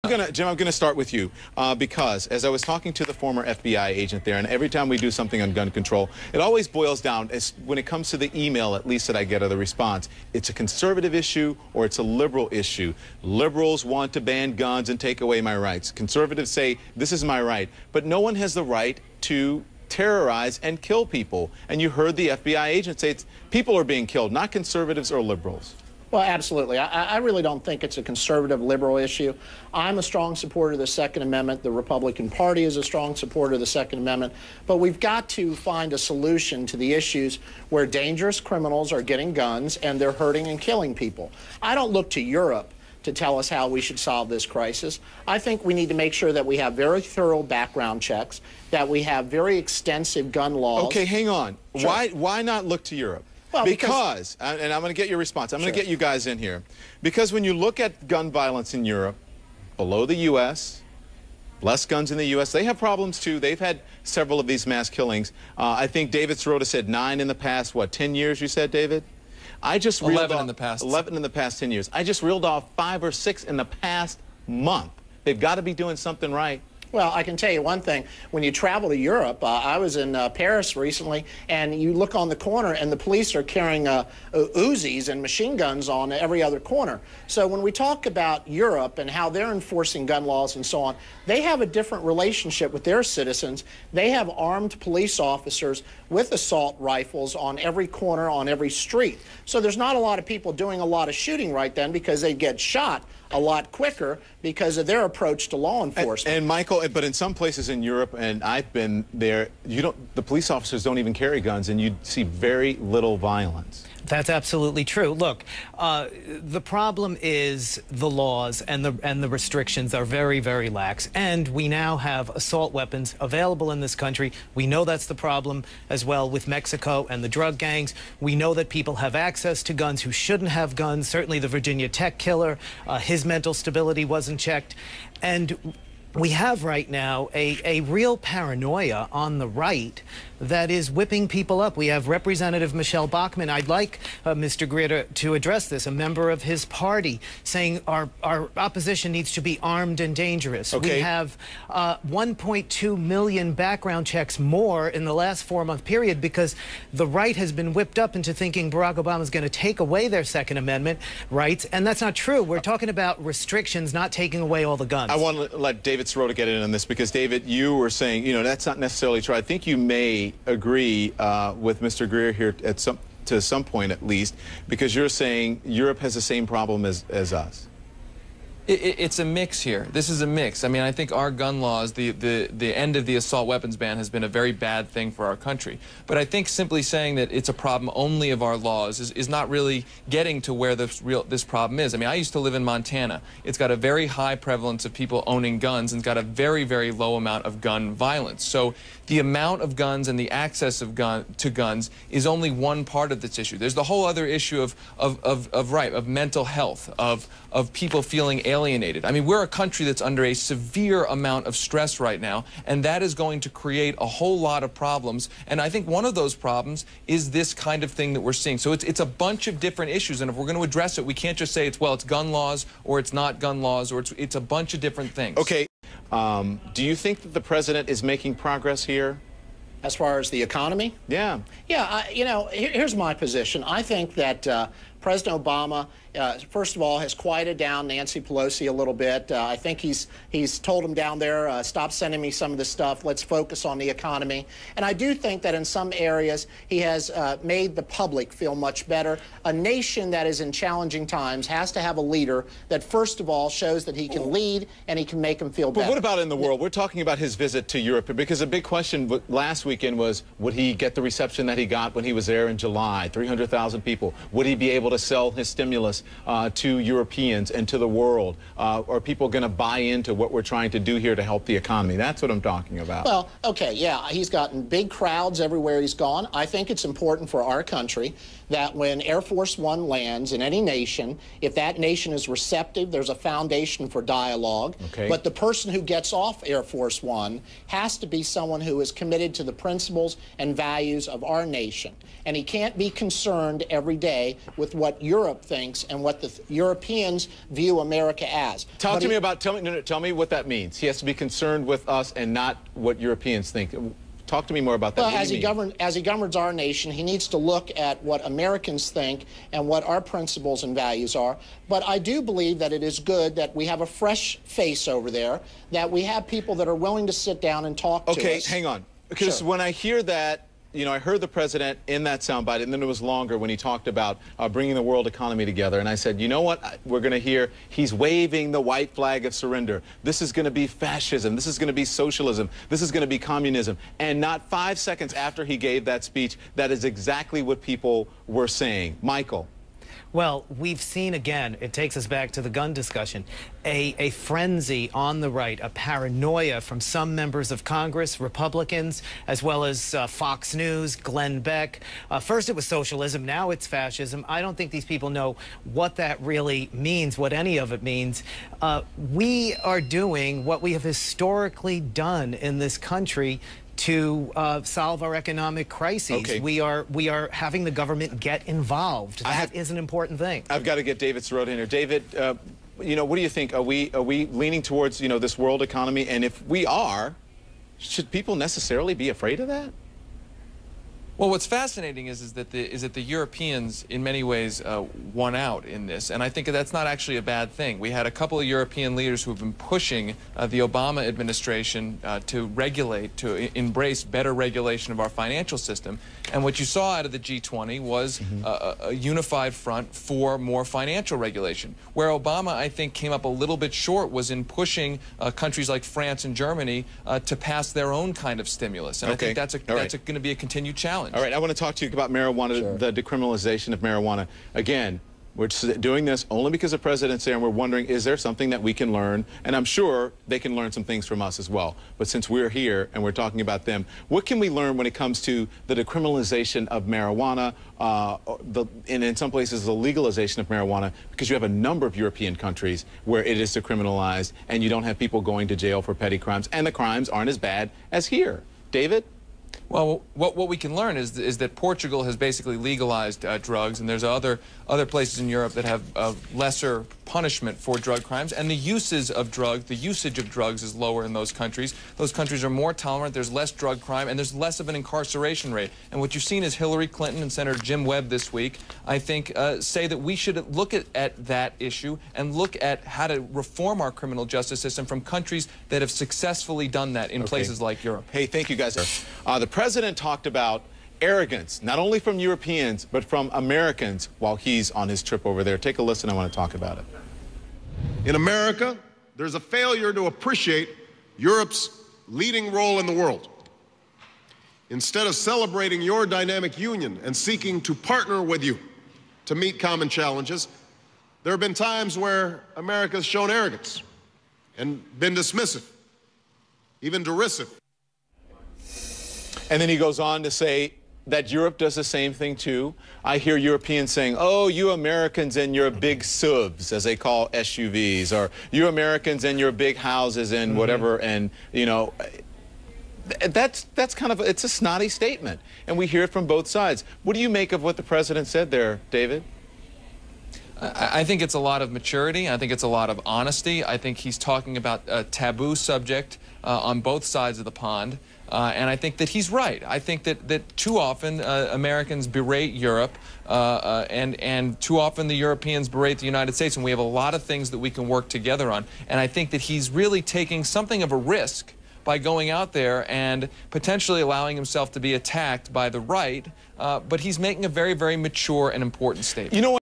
Jim, I'm going to start with you because as I was talking to the former FBI agent there, and every time we do something on gun control, it always boils down, when it comes to the email, at least that I get of the response, it's a conservative issue or it's a liberal issue. Liberals want to ban guns and take away my rights. Conservatives say, this is my right. But no one has the right to terrorize and kill people. And you heard the FBI agent say people are being killed, not conservatives or liberals. Well, absolutely. I really don't think it's a conservative liberal issue. I'm a strong supporter of the Second Amendment. The Republican Party is a strong supporter of the Second Amendment. But we've got to find a solution to the issues where dangerous criminals are getting guns and they're hurting and killing people. I don't look to Europe to tell us how we should solve this crisis. I think we need to make sure that we have very thorough background checks, that we have very extensive gun laws. Okay, hang on. Sure. Why not look to Europe? Well, because, and I'm going to get your response. I'm going to get you guys in here. Because when you look at gun violence in Europe, below the U.S., less guns in the U.S., they have problems too. They've had several of these mass killings. I think David Sirota said 9 in the past, what, 10 years you said, David? I just 11 in the past. 11 in the past 10 years. I just reeled off 5 or 6 in the past month. They've got to be doing something right. Well, I can tell you one thing. When you travel to Europe, I was in Paris recently, and you look on the corner, and the police are carrying Uzis and machine guns on every other corner. So when we talk about Europe and how they're enforcing gun laws and so on, they have a different relationship with their citizens. They have armed police officers with assault rifles on every corner, on every street. So there's not a lot of people doing a lot of shooting right then because they get shot a lot quicker because of their approach to law enforcement. And Michael, but in some places in Europe, and I've been there, the police officers don't even carry guns, and you see very little violence. That's absolutely true. Look, the problem is the laws and the restrictions are very, very lax. And we now have assault weapons available in this country. We know that's the problem as well with Mexico and the drug gangs. We know that people have access to guns who shouldn't have guns. Certainly the Virginia Tech killer, his mental stability wasn't checked. And we have right now a real paranoia on the right that is whipping people up. We have Representative Michelle Bachmann. I'd like Mr. Greer to address this, a member of his party, saying our opposition needs to be armed and dangerous. Okay. We have 1.2 million background checks more in the last 4-month period because the right has been whipped up into thinking Barack Obama is going to take away their Second Amendment rights, and that's not true. We're talking about restrictions, not taking away all the guns. I want to let David Sirota get in on this because, David, you were saying, that's not necessarily true. I think you may agree with Mr. Greer here to some point at least, because you're saying Europe has the same problem as us. It's a mix here. This is a mix. I mean, I think our gun laws, the end of the assault weapons ban has been a very bad thing for our country. But I think simply saying that it's a problem only of our laws is not really getting to where this problem is. I mean, I used to live in Montana. It's got a very high prevalence of people owning guns and it's got a very, very low amount of gun violence. So the amount of guns and the access of to guns is only one part of this issue. There's the whole other issue of mental health, of people feeling alienated. I mean, we're a country that's under a severe amount of stress right now, and that is going to create a whole lot of problems. And I think one of those problems is this kind of thing that we're seeing. So it's a bunch of different issues, and if we're going to address it, we can't just say it's gun laws, or it's not gun laws, or it's a bunch of different things. Okay. Do you think that the president is making progress here? As far as the economy? Yeah. Yeah, here's my position. I think that President Obama, first of all, has quieted down Nancy Pelosi a little bit. I think he's told him down there, stop sending me some of this stuff. Let's focus on the economy. And I do think that in some areas he has made the public feel much better. A nation that is in challenging times has to have a leader that, first of all, shows that he can lead and he can make them feel better. But what about in the world? We're talking about his visit to Europe, because a big question last weekend was, would he get the reception that he got when he was there in July? 300,000 people. Would he be able to sell his stimulus to Europeans and to the world? Are people going to buy into what we're trying to do here to help the economy? That's what I'm talking about. Well, okay, yeah, he's gotten big crowds everywhere he's gone. I think it's important for our country that when Air Force One lands in any nation, if that nation is receptive, there's a foundation for dialogue. Okay. But the person who gets off Air Force One has to be someone who is committed to the principles and values of our nation. And he can't be concerned every day with what Europe thinks and what the Europeans view America as. Tell me what that means. He has to be concerned with us and not what Europeans think. Talk to me more about that. Well, as he governs our nation, he needs to look at what Americans think and what our principles and values are. But I do believe that it is good that we have a fresh face over there, that we have people that are willing to sit down and talk to us. Okay, hang on. Because when I hear that, you know, I heard the president in that soundbite, and then it was longer when he talked about bringing the world economy together. And I said, you know what? We're going to hear he's waving the white flag of surrender. This is going to be fascism. This is going to be socialism. This is going to be communism. And not 5 seconds after he gave that speech, that is exactly what people were saying. Michael. Well, we've seen again, it takes us back to the gun discussion, a frenzy on the right, a paranoia from some members of Congress, Republicans, as well as Fox News, Glenn Beck. First it was socialism, now it's fascism. I don't think these people know what that really means, what any of it means. We are doing what we have historically done in this country to solve our economic crises. Okay. We are having the government get involved. That is an important thing. I've got to get David Sirota in here. David, you know, what do you think? Are we leaning towards, you know, this world economy? And if we are, should people necessarily be afraid of that? Well, what's fascinating is that the Europeans, in many ways, won out in this, and I think that's not actually a bad thing. We had a couple of European leaders who have been pushing the Obama administration to regulate, to embrace better regulation of our financial system, and what you saw out of the G20 was a unified front for more financial regulation. Where Obama, I think, came up a little bit short was in pushing countries like France and Germany to pass their own kind of stimulus, and I think that's going to be a continued challenge. All right, I want to talk to you about marijuana, the decriminalization of marijuana. Again, we're doing this only because the president's there, and we're wondering, is there something that we can learn? And I'm sure they can learn some things from us as well. But since we're here and we're talking about them, what can we learn when it comes to the decriminalization of marijuana, and in some places the legalization of marijuana, because you have a number of European countries where it is decriminalized and you don't have people going to jail for petty crimes, and the crimes aren't as bad as here. David? Well, what we can learn is that Portugal has basically legalized drugs, and there's other places in Europe that have lesser punishment for drug crimes, and the usage of drugs is lower in those countries. Those countries are more tolerant, there's less drug crime, and there's less of an incarceration rate. And what you've seen is Hillary Clinton and Senator Jim Webb this week, I think, say that we should look at that issue and look at how to reform our criminal justice system from countries that have successfully done that in places like Europe. Hey, thank you guys. The president talked about arrogance, not only from Europeans, but from Americans while he's on his trip over there. Take a listen. I want to talk about it. In America, there's a failure to appreciate Europe's leading role in the world. Instead of celebrating your dynamic union and seeking to partner with you to meet common challenges, there have been times where America has shown arrogance and been dismissive, even derisive. And then he goes on to say that Europe does the same thing too. I hear Europeans saying, oh, you Americans and your big SUVs, as they call SUVs, or you Americans and your big houses and whatever, and, you know, that's kind of, it's a snotty statement. And we hear it from both sides. What do you make of what the president said there, David? I think it's a lot of maturity. I think it's a lot of honesty. I think he's talking about a taboo subject on both sides of the pond. And I think that he's right. I think that too often Americans berate Europe, and too often the Europeans berate the United States, and we have a lot of things that we can work together on. And I think that he's really taking something of a risk by going out there and potentially allowing himself to be attacked by the right, but he's making a very, very mature and important statement. You know what?